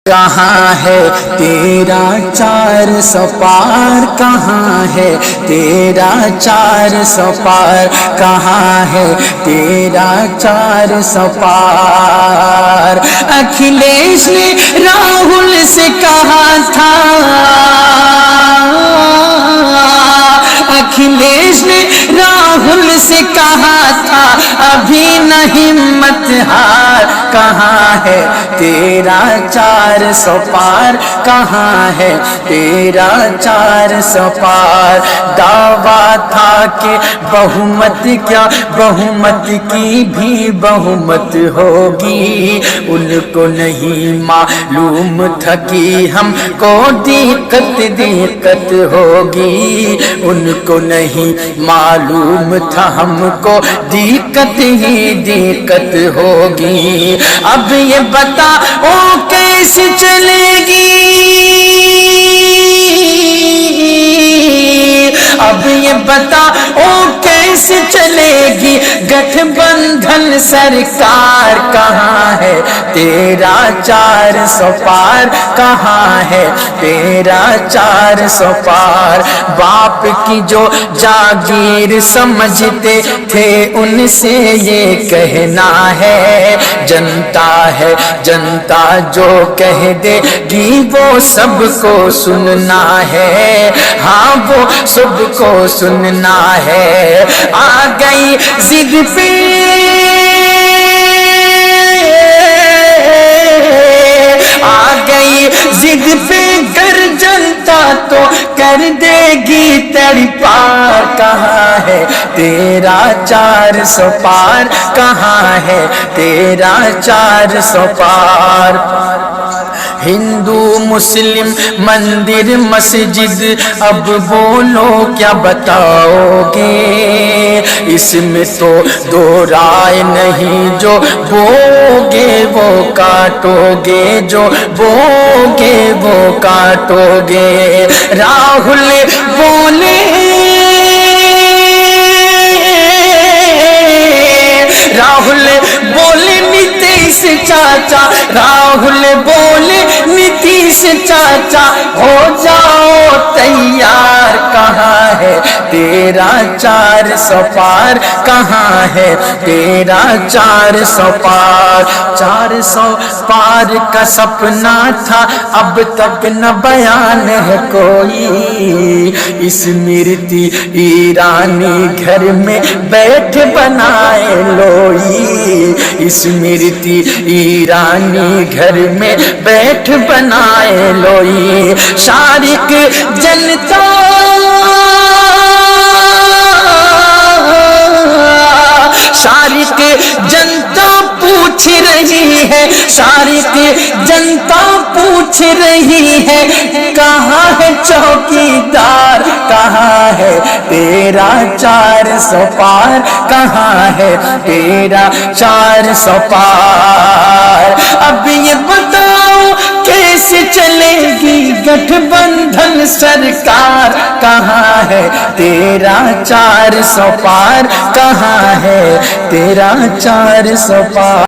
کہاں ہے تیرا 400 پار، کہاں ہے تیرا 400 پار، کہاں ہے تیرا 400 پار۔ اکھلیش نے راہل سے کہا تھا، اکھلیش نے راہل سے کہا تھا ابھی نہ ہمت ہار، کہاں ہے تیرا 400 پار، کہاں ہے تیرا 400 پار۔ دعویٰ تھا کہ بہمت کیا بہمت کی بھی بہمت ہوگی، ان کو نہیں معلوم تھا کہ ہم کو دقت ہوگی، ان کو نہیں معلوم تھا ہم کو دقت ہوگی۔ اب یہ بتا او کیسے چلے گی، اب یہ بتا او کیسے چلے گی گٹھ بندھن سرکار، کہاں ہے تیرا 400 پار، کہاں ہے تیرا 400 پار۔ باپ کی جو جاگیر سمجھتے تھے ان سے یہ کہنا ہے، جنتا ہے جنتا جو کہہ دے گی وہ سب کو سننا ہے، ہاں وہ سب کو سننا ہے۔ آ گئی ضد پہ آ گئی ضد پہ گر جنتا تو کر دے گی تڑپار، کہاں ہے تیرا 400 پار، کہاں ہے تیرا 400 پار۔ ہندو مسلم مندر مسجد اب بولو کیا بتاؤ گے، اس میں تو دو رائے نہیں، جو بوگے وہ کاٹو گے، جو بوگے وہ کاٹو گے۔ راہل بولے راہل بولے نتیش چاچا، راہل بولے نتیش چاچا ہو جاؤ تیار، کہاں ہے تیرا 400 پار، کہاں ہے تیرا 400 پار۔ 400 پار کا سپنا تھا اب تک نہ بیان ہے کوئی، اسمرتی ایرانی گھر میں بیٹھ بنائے لوئی، اسمرتی ایرانی گھر میں بیٹھ بنائے لوئی۔ شارق جنتا شارق جنتا پوچھ رہی ہے، شارق جنتا پوچھ رہی ہے کہاں ہے چوکیدار، کہاں ہے تیرا 400 پار، کہاں ہے تیرا 400 پار۔ اب یہ بتاؤ کیسے چلے گی گٹھ بندھن سرکار، کہاں ہے تیرا 400 پار، کہاں ہے تیرا 400 پار۔